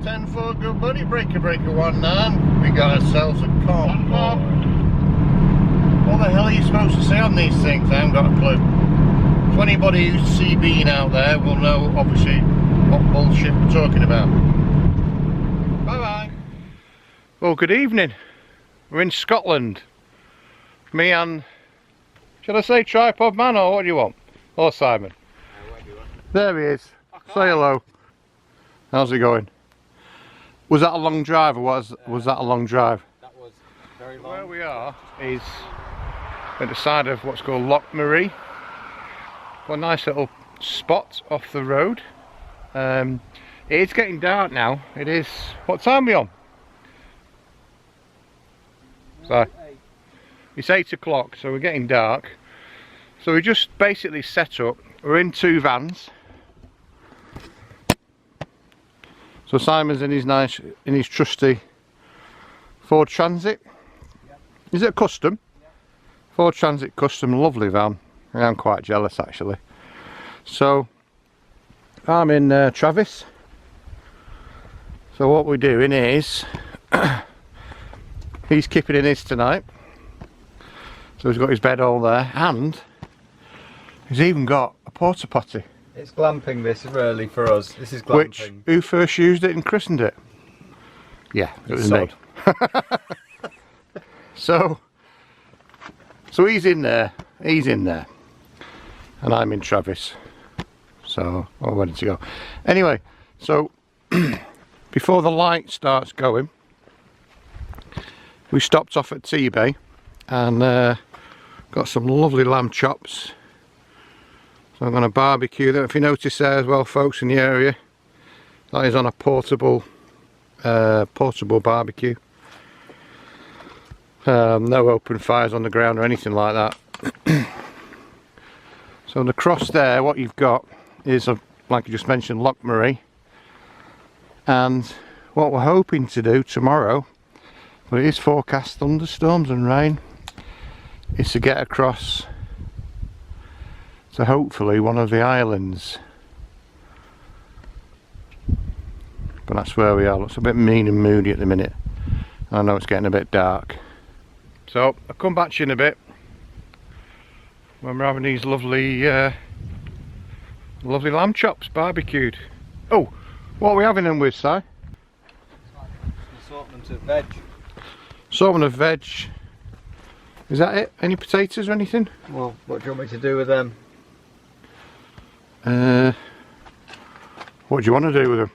10-4, good buddy, breaker 19. We got ourselves a corn board. What the hell are you supposed to say on these things? I haven't got a clue. So anybody who's CBing out there will know obviously what bullshit we're talking about. Bye bye. Well, good evening. We're in Scotland. Me and, should I say tripod man, or what do you want? Or Simon? There he is. Say hello. How's it going? Was that a long drive, or was that a long drive? That was very long. Where we are is at the side of what's called Loch Maree. Got a nice little spot off the road. It is getting dark now. It is, what time are we on? So, it's 8 o'clock, so we're getting dark. So we just basically set up. We're in two vans. So Simon's in his trusty Ford Transit. Yep. Is it a custom? Yep. Ford Transit custom, lovely van. I'm quite jealous actually. So I'm in Travis. So what we're doing is he's keeping in his tonight. So he's got his bed all there, and he's even got a porta potty. It's glamping, this really, for us. This is glamping. Which, who first used it and christened it? Yeah, it was me. So he's in there, and I'm in Travis. So I'm ready to go. Anyway, so before the light starts going, we stopped off at T-Bay and got some lovely lamb chops. So I'm going to barbecue them. If you notice there as well, folks, in the area, that is on a portable barbecue. No open fires on the ground or anything like that. So across there, what you've got is, like you just mentioned, Loch Maree. And what we're hoping to do tomorrow, but it is forecast thunderstorms and rain, is to get across to hopefully one of the islands. But that's where we are. Looks a bit mean and moody at the minute. I know it's getting a bit dark. So I'll come back to you in a bit when we're having these lovely lovely lamb chops barbecued. Oh, what are we having them with, Si? Assortment of veg. Assortment of veg. Is that it? Any potatoes or anything? Well, what do you want me to do with them? What do you want to do with them?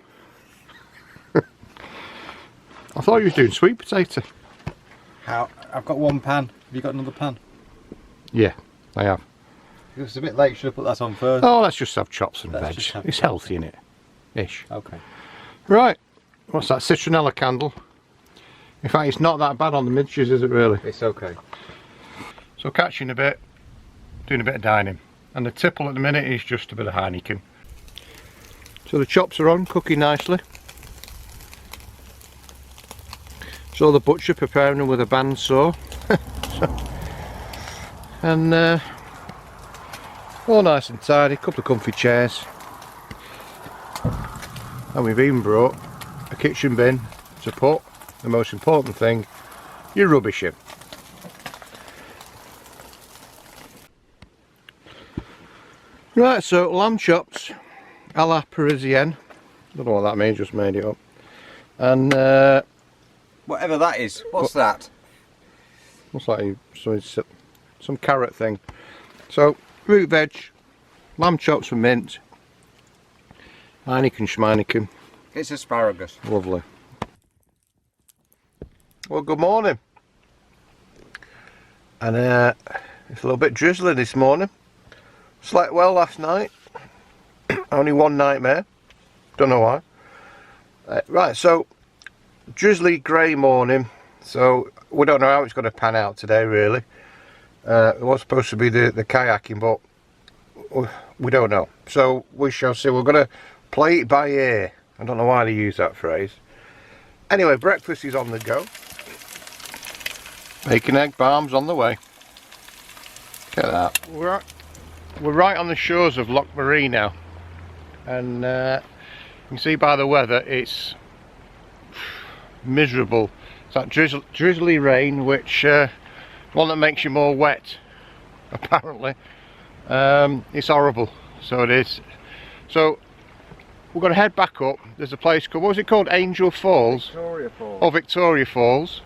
I thought you was doing sweet potato. How? I've got one pan. Have you got another pan? Yeah, I have. It's a bit late. Should I put that on first? Oh, let's just have chops and veg. It's healthy, innit? Ish. Okay. Right. What's that? Citronella candle. In fact, it's not that bad on the midges, is it really? It's okay. So catch you in a bit. Doing a bit of dining. And the tipple at the minute is just a bit of Heineken. So the chops are on, cooking nicely. So the butcher preparing them with a bandsaw. And all nice and tidy, couple of comfy chairs. And we've even brought a kitchen bin to put, the most important thing, your rubbish in. Right, so lamb chops a la Parisienne. Don't know what that means, just made it up. And whatever that is. What's that? what's that? So it's some carrot thing. So root veg, lamb chops with mint, Heineken schmeineken. It's asparagus. Lovely. Well, good morning. And it's a little bit drizzly this morning. Slept well last night. Only one nightmare. Don't know why. Right, so drizzly grey morning. So we don't know how it's going to pan out today, really. It was supposed to be the kayaking, but we don't know. So we shall see. We're going to play it by ear. I don't know why they use that phrase. Anyway, breakfast is on the go. Bacon, egg, barms on the way. Look at that. We're right on the shores of Loch Maree now, and you can see by the weather it's miserable. It's that drizzly rain, which one that makes you more wet, apparently. It's horrible, so it is. So we're going to head back up. There's a place called, what was it called? Angel Falls? Victoria Falls. Oh, Victoria Falls.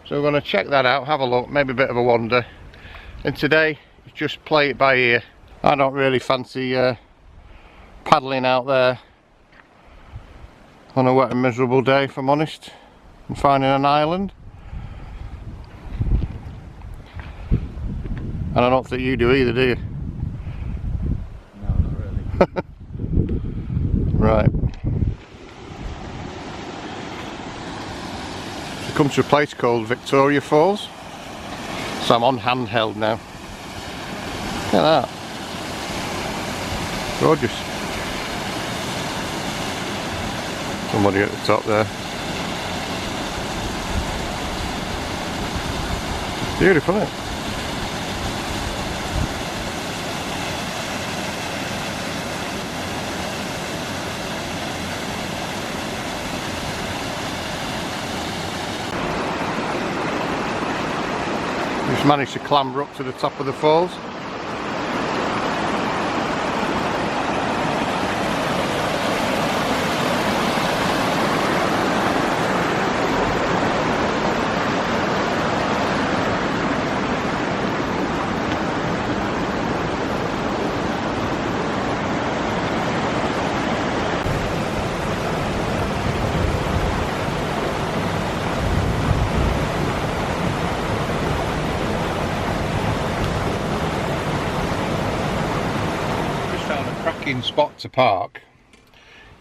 So we're going to check that out, have a look, maybe a bit of a wander. And today, just play it by ear. I don't really fancy paddling out there on a wet and miserable day, if I'm honest, and finding an island. And I don't think you do either, do you? No, not really. Right. So come to a place called Victoria Falls. So I'm on handheld now. Look at that. Gorgeous. Somebody at the top there. Beautiful, isn't it? Just managed to clamber up to the top of the falls. Spot to park.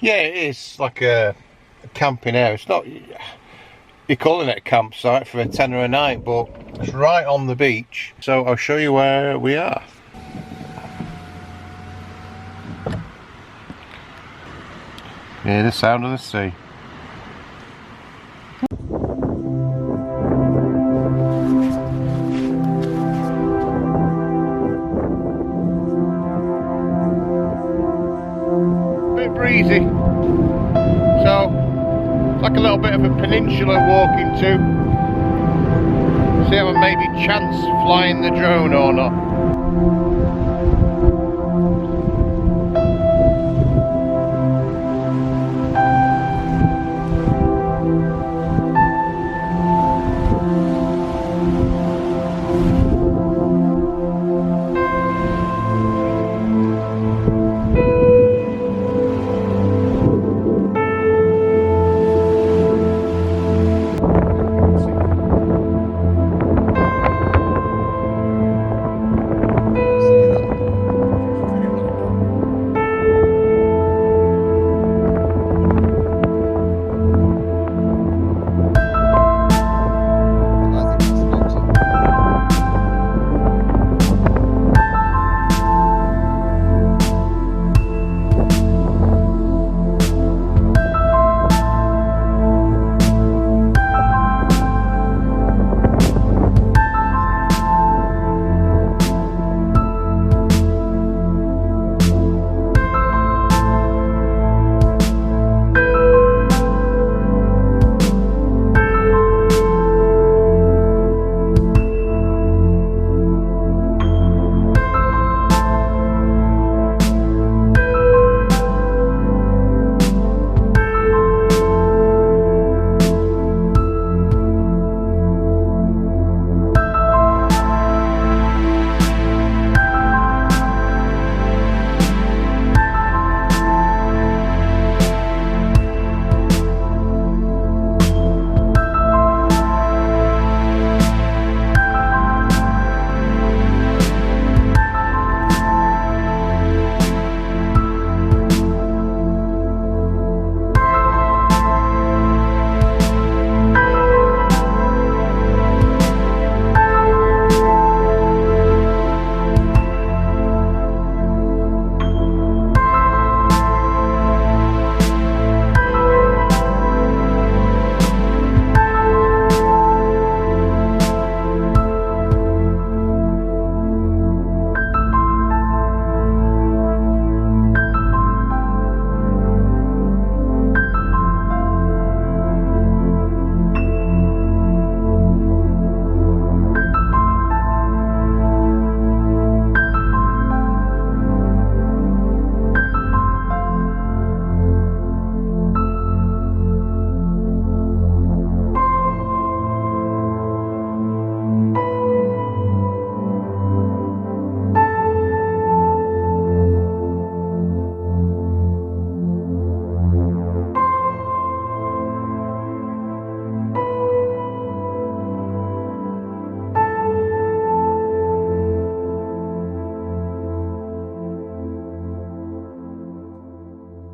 Yeah, it is like a camping area. It's not, you're calling it a campsite for a tenner a night, but it's right on the beach. So I'll show you where we are. Hear the sound of the sea. Breezy, so it's like a little bit of a peninsula walking to. See if I maybe chance flying the drone or not.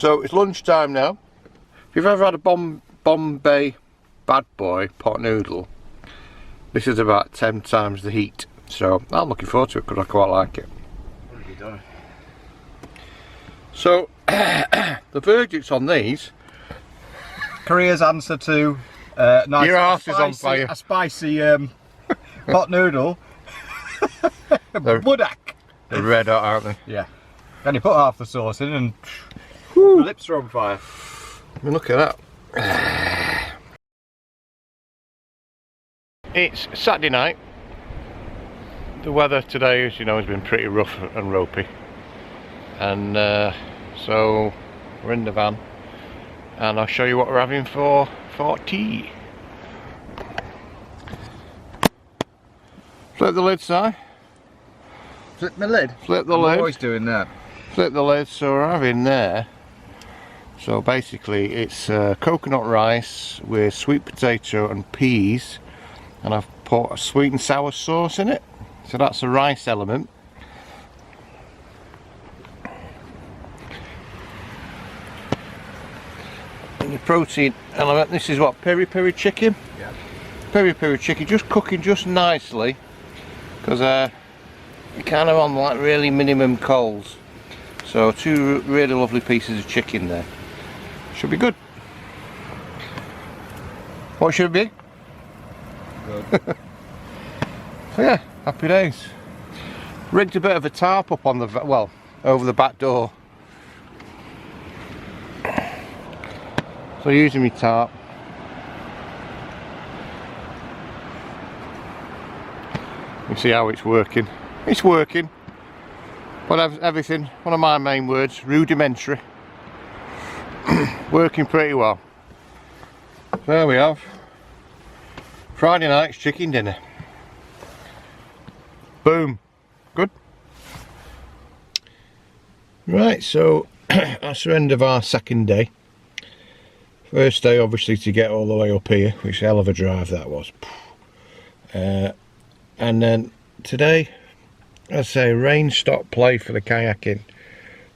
So it's lunchtime now. If you've ever had a Bombay bad boy pot noodle, this is about 10 times the heat. So I'm looking forward to it because I quite like it. What have you done? So the verdicts on these. Korea's answer to nice, Your arse is on fire. A spicy pot noodle. Budak. They're red hot, aren't they? Yeah. And you put half the sauce in and the lips are on fire. I mean, look at that. It's Saturday night. The weather today, as you know, has been pretty rough and ropey. And so we're in the van. And I'll show you what we're having for tea. Flip the lid, Si. Flip my lid? Flip the I'm lid. always doing that. Flip the lid, so we're having there. So basically it's coconut rice with sweet potato and peas. And I've put a sweet and sour sauce in it. So that's the rice element. And your protein element, this is what, peri-peri chicken? Yeah. Peri-peri chicken, just cooking just nicely. Because you're kind of on like really minimum coals. So 2 really lovely pieces of chicken there. Should be good. What should it be? Good. So yeah, happy days. Rigged a bit of a tarp up on the, well, over the back door. So using my tarp. You see how it's working. It's working. But everything, one of my main words, rudimentary. Working pretty well. There we have Friday night's chicken dinner. Boom. Good. Right, so that's the end of our second day. First day obviously to get all the way up here, which hell of a drive that was. And then today, I'd say rain stopped play for the kayaking.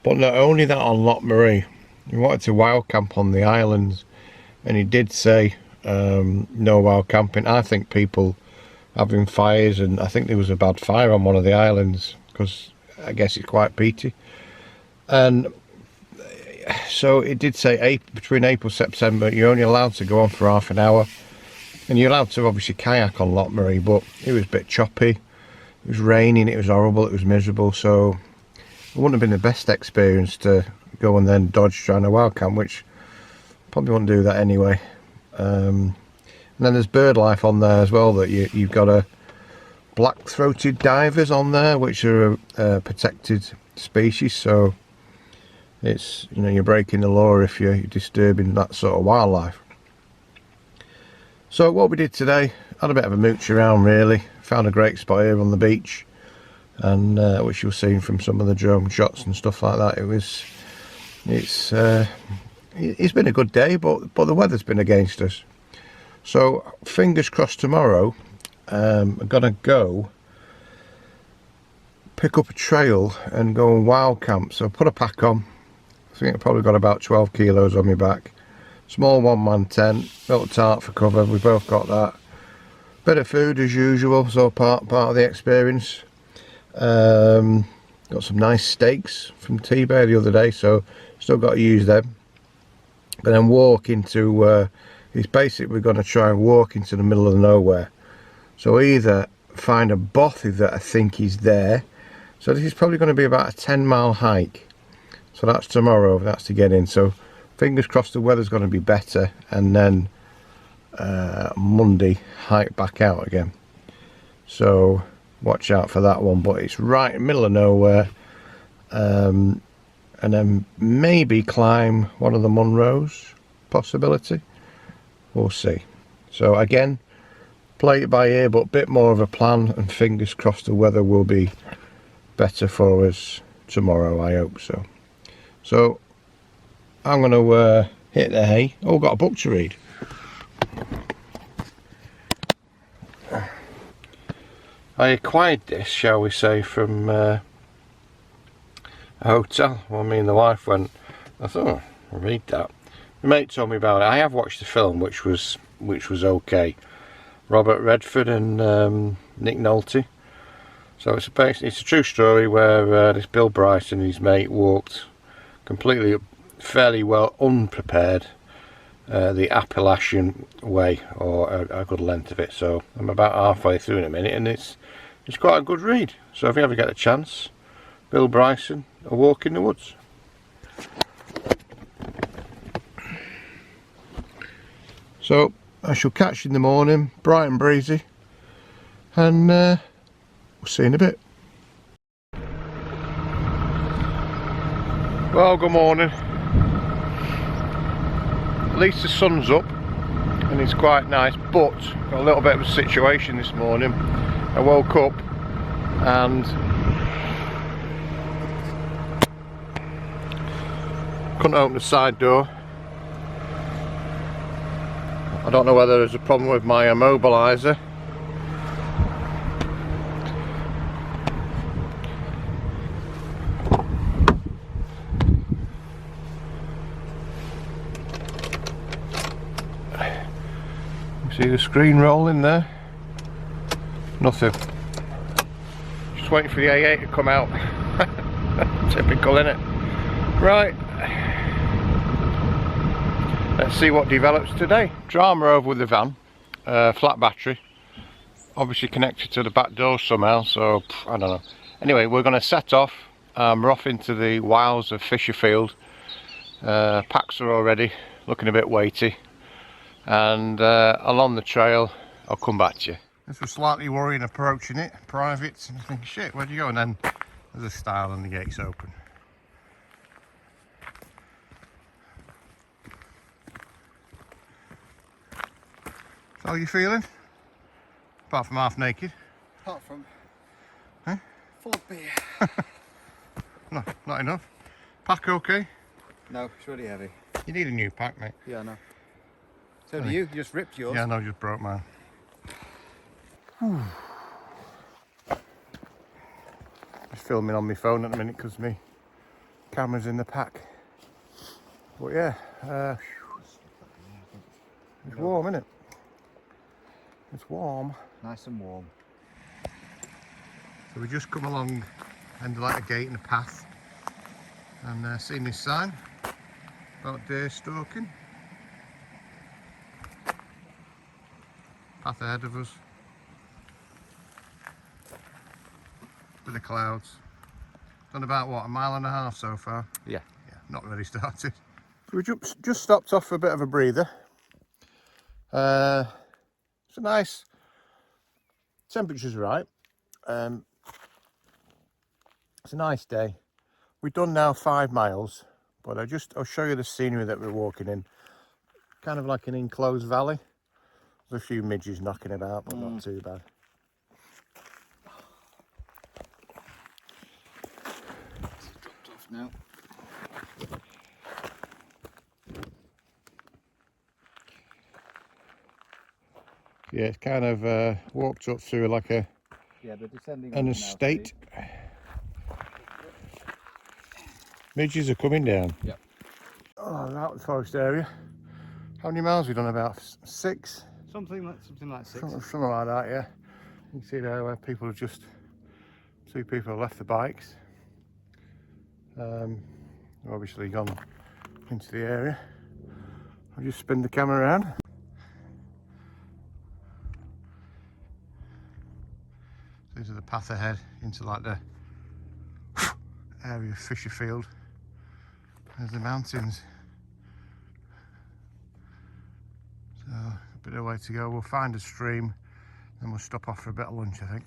But not only that, on Loch Maree, we wanted to wild camp on the islands, and he did say no wild camping. I think people having fires, and I think there was a bad fire on one of the islands because I guess it's quite peaty. And so it did say between April and September you're only allowed to go on for half an hour, and you're allowed to obviously kayak on Loch Maree, but it was a bit choppy, it was raining, it was horrible, it was miserable, so it wouldn't have been the best experience to go and then dodge trying to wild camp, which probably wouldn't do that anyway. And then there's bird life on there as well, that you've got a black-throated divers on there, which are a protected species, so it's, you know, you're breaking the law if you're disturbing that sort of wildlife. So what we did today, had a bit of a mooch around really, found a great spot here on the beach, and which you'll see from some of the drone shots and stuff like that. It's been a good day, but the weather's been against us. So fingers crossed tomorrow. I'm gonna go pick up a trail and go and wild camp. So put a pack on. I think I've probably got about 12 kilos on my back. Small one-man tent, little tarp for cover. We both got that. Bit of food as usual, so part of the experience. Got some nice steaks from T-Bay the other day, so still got to use them. But then walk into, it's basically we're going to try and walk into the middle of nowhere. So either find a bothy that I think is there. So this is probably going to be about a 10-mile hike. So that's tomorrow, that's to get in. So fingers crossed the weather's going to be better, and then Monday hike back out again. So watch out for that one, but it's right in the middle of nowhere. And then maybe climb one of the Munros, possibility. We'll see. So again, play it by ear, but a bit more of a plan, and fingers crossed the weather will be better for us tomorrow, I hope so. So I'm going to hit the hay. Oh, got a book to read. I acquired this, shall we say, from a hotel. Well, me and the wife went. I thought, oh, I'll read that. My mate told me about it. I have watched the film, which was okay. Robert Redford and Nick Nolte. So it's a true story where this Bill Bryce and his mate walked completely, fairly well unprepared the Appalachian Way, or a good length of it. So I'm about halfway through in a minute, and it's quite a good read. So if you ever get a chance, Bill Bryson, A Walk in the Woods. So I shall catch you in the morning, bright and breezy, and we'll see you in a bit. Well, good morning. At least the sun's up and it's quite nice, but got a little bit of a situation this morning. I woke up and couldn't open the side door. I don't know whether there's a problem with my immobiliser. See the screen rolling there? Nothing. Just waiting for the A8 to come out. Typical, innit? Right. Let's see what develops today. Drama over with the van. Flat battery. Obviously connected to the back door somehow, so I don't know. Anyway, we're going to set off. We're off into the wilds of Fisherfield. Packs are already looking a bit weighty. And along the trail, I'll come back to you. This was slightly worrying approaching it, private, and I think, shit, where'd you go? And then there's a stile and the gate's open. So how are you feeling? Apart from half naked? Apart from full of beer. No, not enough. Pack okay? No, it's really heavy. You need a new pack, mate. Yeah, I know. So do you. You just ripped yours. Yeah, no, just broke mine. Just filming on my phone at the minute because my camera's in the pack. But yeah, it's warm, isn't it? It's warm. Nice and warm. So we just come along end of like a gate and a path, and seen this sign about deer stalking. Path ahead of us. With the clouds. Done about what, a mile and a half so far? Yeah. Yeah, not really started. So we just stopped off for a bit of a breather. It's a nice, temperature's right. It's a nice day. We've done now 5 miles, but I'll show you the scenery that we're walking in. Kind of like an enclosed valley. There's a few midges knocking about, but not too bad. It's dropped off now. Yeah, it's kind of walked up through like an estate. Midges are coming down. Yep. Oh, we're out of the forest area. How many miles have we done? About 6? Something like 6. Something like that, yeah. You can see there where people have just, 2 people have left the bikes. They've obviously gone into the area. I'll just spin the camera around. These are the path ahead into like the area of Fisherfield. There's the mountains. So a bit of a way to go. We'll find a stream, then we'll stop off for a bit of lunch, I think.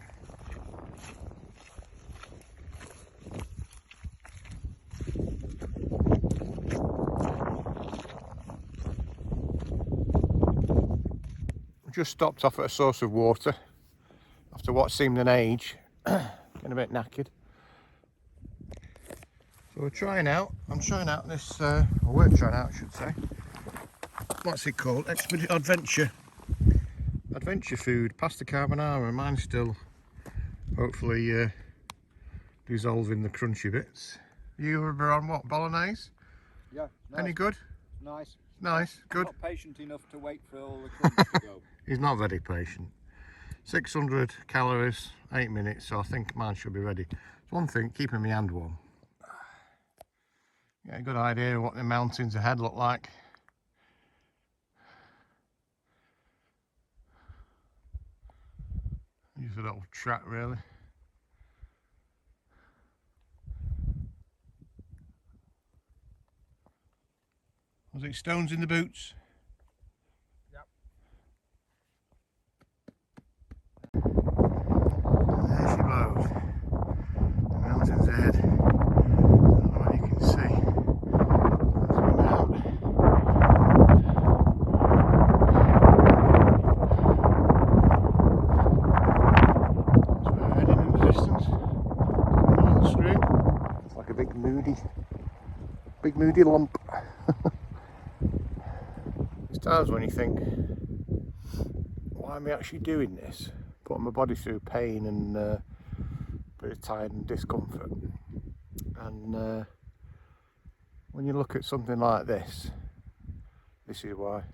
We just stopped off at a source of water after what seemed an age. Getting a bit knackered. So I'm trying out this, or we're trying out I should say. What's it called? Adventure food, pasta carbonara, and mine's still hopefully dissolving the crunchy bits. You were on what, bolognese? Yeah. Nice. Any good? Nice. Nice, good. I'm not patient enough to wait for all the crumbs to go. He's not very patient. 600 calories, 8 minutes, so I think mine should be ready. One thing, keeping my hand warm. Get a good idea of what the mountains ahead look like. Use a little track really. Was it stones in the boots? Yep. And there she blows. The mountains ahead. I don't know what you can see. Zoom out. So we're heading in the distance. On the stream. It's like a big moody lump. There's times when you think, why am I actually doing this? Putting my body through pain and a bit of tired and discomfort. And when you look at something like this is why.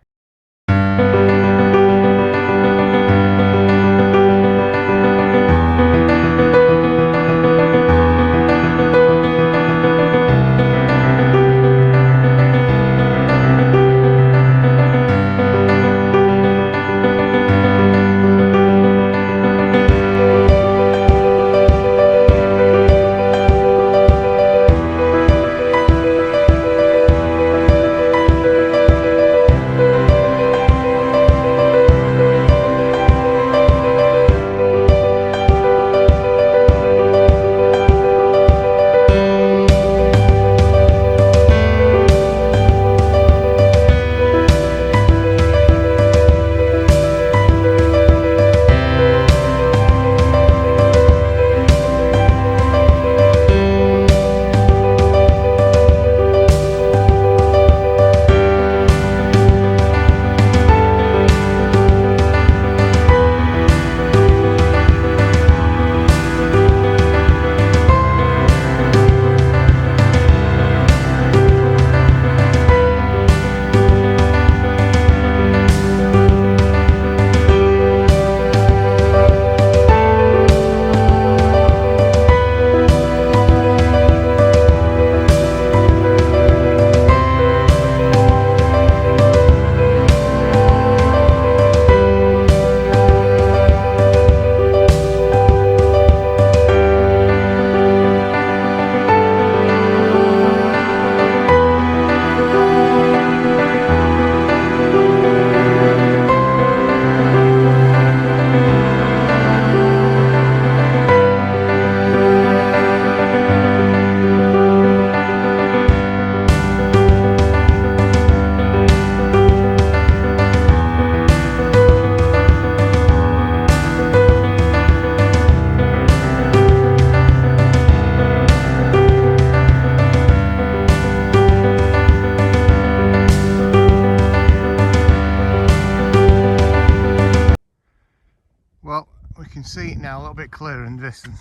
Well, we can see it now a little bit clearer in the distance.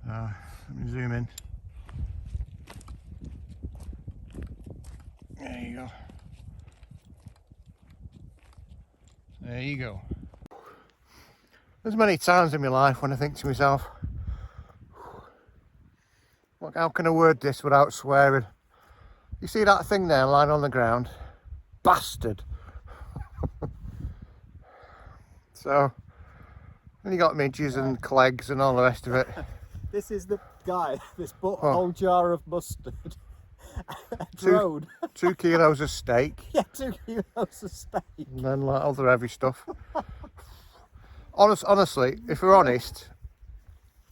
So let me zoom in. There you go. There you go. There's many times in my life when I think to myself, look, how can I word this without swearing? You see that thing there lying on the ground? Bastard! So, then you got midges and clegs and all the rest of it. This is the guy that's bought a whole jar of mustard. Drone. 2 kilos of steak. Yeah, 2 kilos of steak. And then like other heavy stuff. Honestly, if we're honest,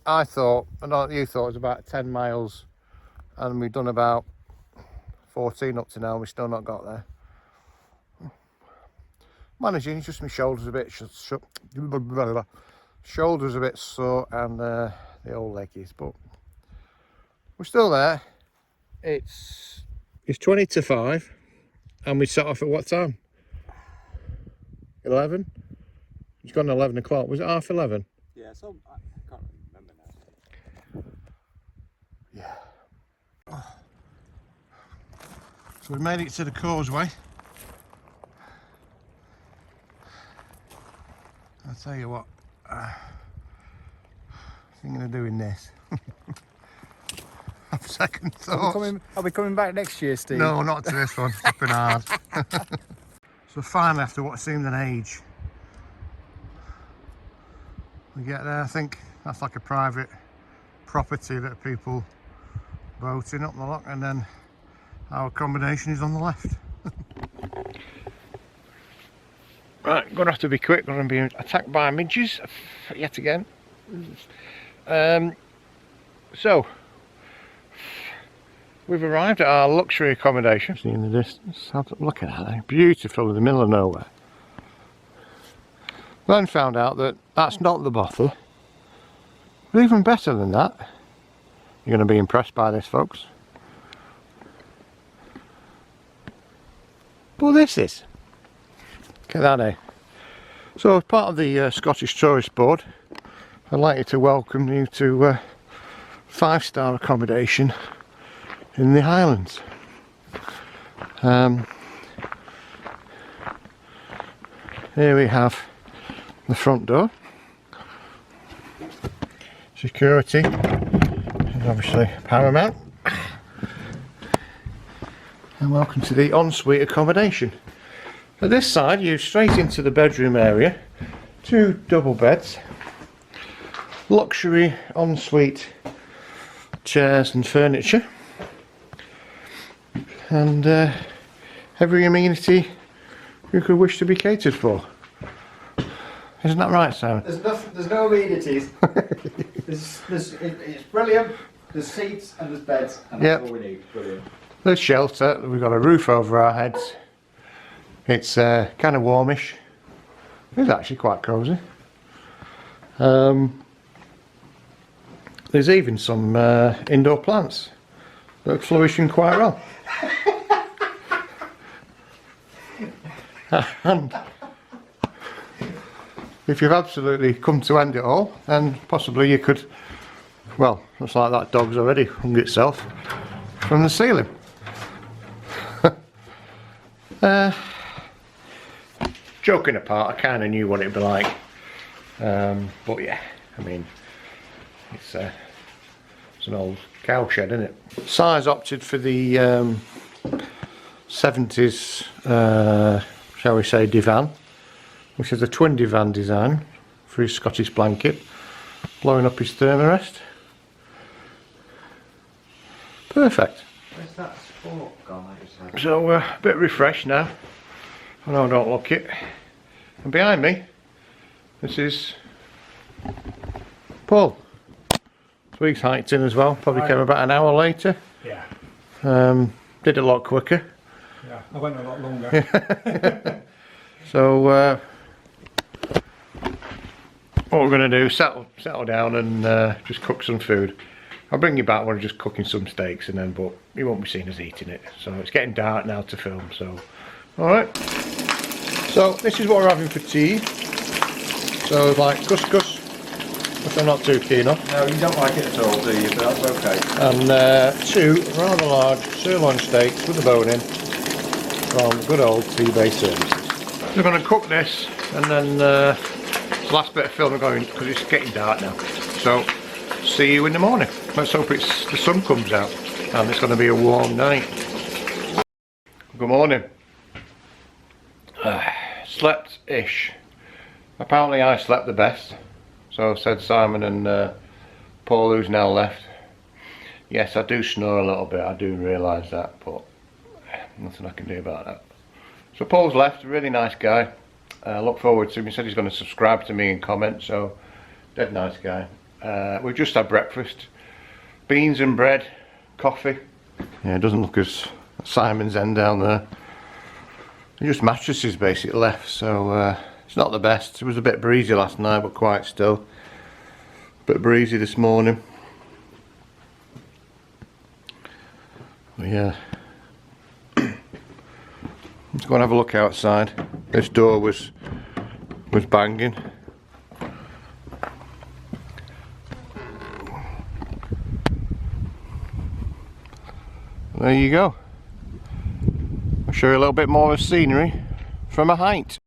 I thought, and you thought it was about 10 miles, and we've done about 14 up to now, and we've still not got there. Managing, just my shoulders a bit shoulders a bit sore, and the old leggies, but we're still there. It's 20 to 5, and we set off at what time? 11? It's gone 11 o'clock. Was it half 11? Yeah, so I can't remember now. Yeah. So we made it to the causeway. I'll tell you what, I'm thinking of doing this. Have second thoughts. Are we coming back next year, Steve? No, not to this one. Flipping hard. So finally, after what seemed an age, we get there. I think that's like a private property that people boat in up the loch, and then our accommodation is on the left. Right, gonna have to be quick. Gonna be attacked by midges yet again. So we've arrived at our luxury accommodation. See in the distance. Have a look at that. Beautiful in the middle of nowhere. Then found out that that's not the bottle. But even better than that, you're going to be impressed by this, folks. Well, this is. Look at that, eh? So, as part of the Scottish Tourist Board, I'd like you to welcome you to 5-star accommodation in the Highlands. Here we have the front door. Security is obviously paramount. And welcome to the ensuite accommodation. At this side, you're straight into the bedroom area. 2 double beds, luxury ensuite chairs and furniture, and every amenity you could wish to be catered for. Isn't that right, Simon? There's no amenities. It's brilliant. There's seats and there's beds, and that's all we need. Brilliant. There's shelter. We've got a roof over our heads. It's kind of warmish. It's actually quite cosy. There's even some indoor plants that are flourishing quite well. And if you've absolutely come to end it all, then possibly you could, well, looks like that dog's already hung itself from the ceiling. Joking apart, I kind of knew what it'd be like, but yeah, I mean, it's an old cow shed, isn't it? Si's opted for the 70s, shall we say, divan, which is a twin divan design for his Scottish blanket, blowing up his thermarest. Perfect. Where's that sport guy? So we're a bit refreshed now. I know I don't look it. And behind me, this is Paul. So he's hiked in as well. Probably came about an hour later. Yeah. Did it a lot quicker. Yeah, I went a lot longer. So what we're going to do, settle down and just cook some food. I'll bring you back when I'm just cooking some steaks, and then, but you won't be seen as eating it. So it's getting dark now to film. So, all right. So this is what we're having for tea. So like couscous, which I'm not too keen on. No, you don't like it at all, do you? But that's okay. And 2 rather large sirloin steaks with a bone in from good old tea-based services. We're going to cook this, and then the last bit of film we're going, because it's getting dark now. So see you in the morning. Let's hope the sun comes out and it's going to be a warm night. Good morning. Slept-ish. Apparently I slept the best. So said Simon and Paul, who's now left. Yes, I do snore a little bit, I do realise that, but nothing I can do about that. So Paul's left, a really nice guy. Look forward to him. He said he's going to subscribe to me and comment, so dead nice guy. We've just had breakfast. Beans and bread, coffee. Yeah, it doesn't look as Simon's end down there. Just mattresses basically left, so it's not the best. It was a bit breezy last night, but quite still. A bit breezy this morning. But yeah. Let's go and have a look outside. This door was banging. There you go. I'll show you a little bit more of scenery from a height.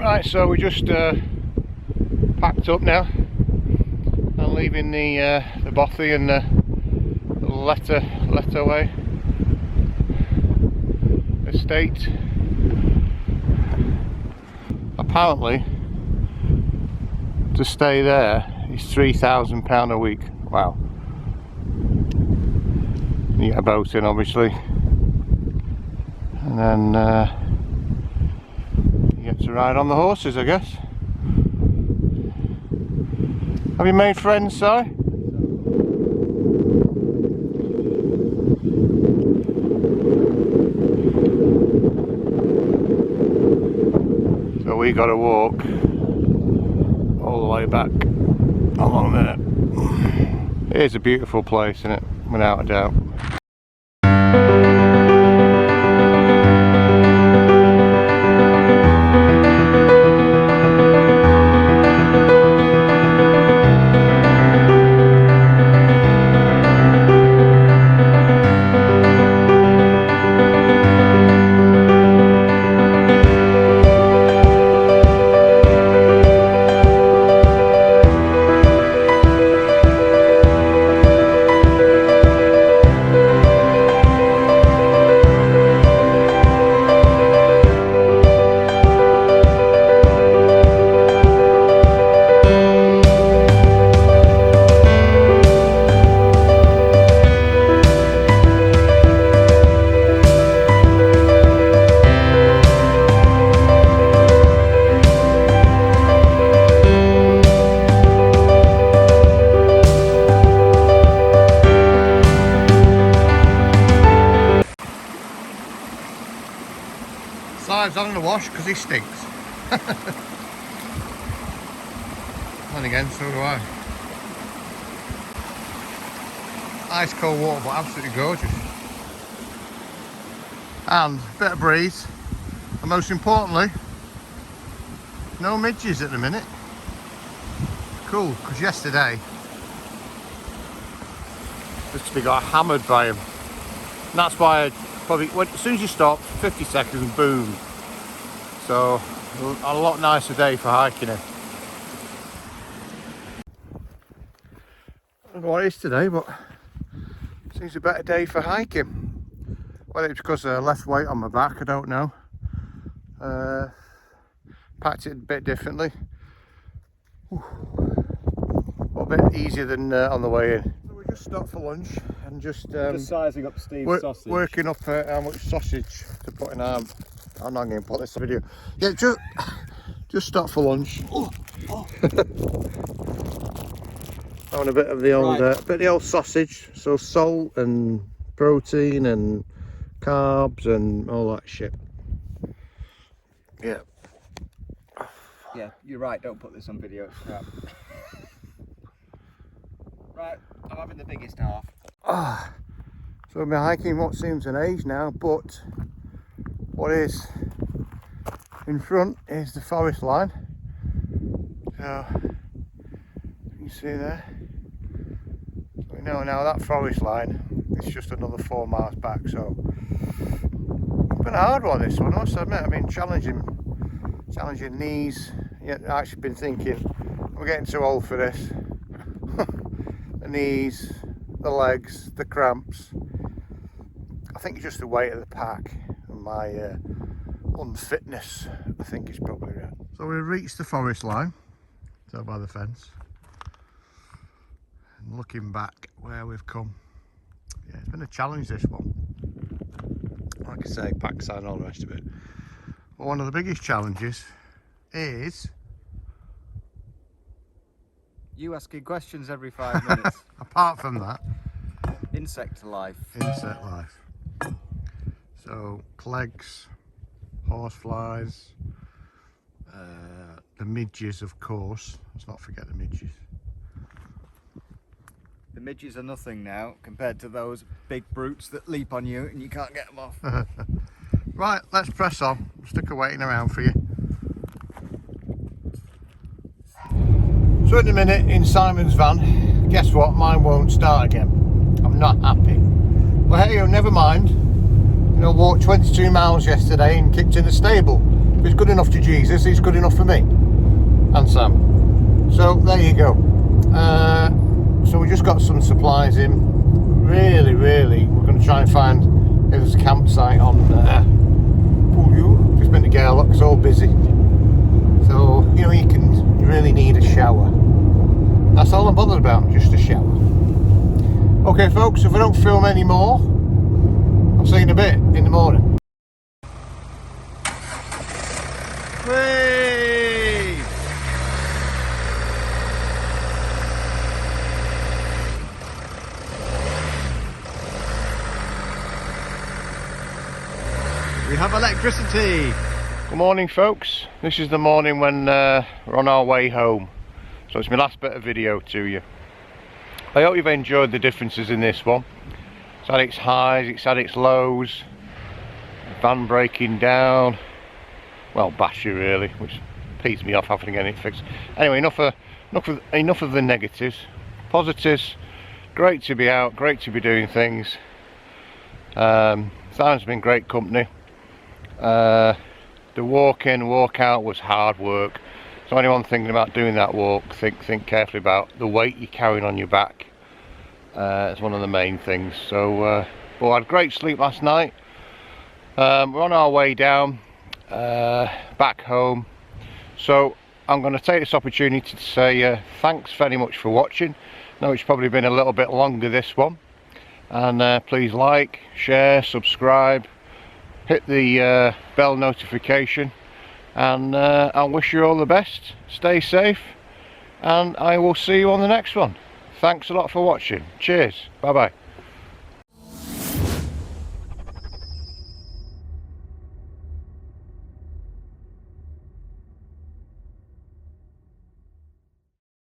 Right, so we just packed up now and leaving the bothy and the Lettaway estate. Apparently, to stay there is £3,000 a week. Wow. You get a boat in, obviously, and then you get to ride on the horses, I guess. Have you made friends, Si? So we got to walk all the way back along there. It is a beautiful place, isn't it? Without a doubt. Si's on the wash because he stinks. And again, so do I. Ice cold water, but absolutely gorgeous. And a bit of breeze. And most importantly, no midges at the minute. Cool, because yesterday we got hammered by him. And that's why I probably, as soon as you stop, 50 seconds, boom. So, a lot nicer day for hiking it. don't know what it is today, but seems a better day for hiking. Whether it's because of less weight on my back, I don't know. Packed it a bit differently. Whew. A bit easier than on the way in. So we just stopped for lunch and just sizing up Steve's sausage. Working up how much sausage to put in our. I'm not going to put this video. Yeah, just stopped for lunch. Having a bit of the old, sausage. So salt and protein and carbs and all that shit. Yeah. Yeah, you're right. Don't put this on video. It's crap. Right, I'm having the biggest half. So we've been hiking what seems an age now, but what is in front is the forest line. So you can see there. So we know now that forest line is just another 4 miles back. So it's been a hard one, this one, I must admit. I've been challenging knees. Yeah, I've actually been thinking we're getting too old for this. The knees, the legs, the cramps. I think it's just the weight of the pack and my unfitness, I think is probably right. So we reached the forest line, so by the fence. And looking back where we've come, yeah, it's been a challenge, this one. Like I say, pack sign, all the rest of it. But one of the biggest challenges is You asking questions every 5 minutes. apart from that, Insect life. insect life. So clegs, horseflies, the midges, of course. Let's not forget the midges. The midges are nothing now compared to those big brutes that leap on you and you can't get them off. Right, let's press on. Stick a waiting around for you. So in a minute in Simon's van, guess what? Mine won't start again. I'm not happy. Well, hey, never mind. You know, walked 22 miles yesterday and kicked in the stable. If it's good enough to Jesus, it's good enough for me and Sam. So there you go. So we just got some supplies in. Really, we're going to try and find if there's a campsite on just been to Gairloch, it's all busy. So, you know, you really need a shower. That's all I'm bothered about, just a shower. Okay folks, if I don't film any more, I'll see you in a bit in the morning. Whee! We have electricity. Good morning folks, this is the morning when we're on our way home. So it's my last bit of video to you. I hope you've enjoyed the differences in this one. It's had its highs, it's had its lows, van breaking down, well battery really, which pees me off having to get it fixed. Anyway, enough of the negatives. Positives, great to be out, great to be doing things. Simon's been great company. The walk in, walk out was hard work. So anyone thinking about doing that walk, think carefully about the weight you're carrying on your back. It's one of the main things. So, but I had great sleep last night. We're on our way down, back home. So I'm going to take this opportunity to say thanks very much for watching. I know it's probably been a little bit longer, this one. And please like, share, subscribe. Hit the bell notification, and I wish you all the best. Stay safe, and I will see you on the next one. Thanks a lot for watching. Cheers. Bye bye.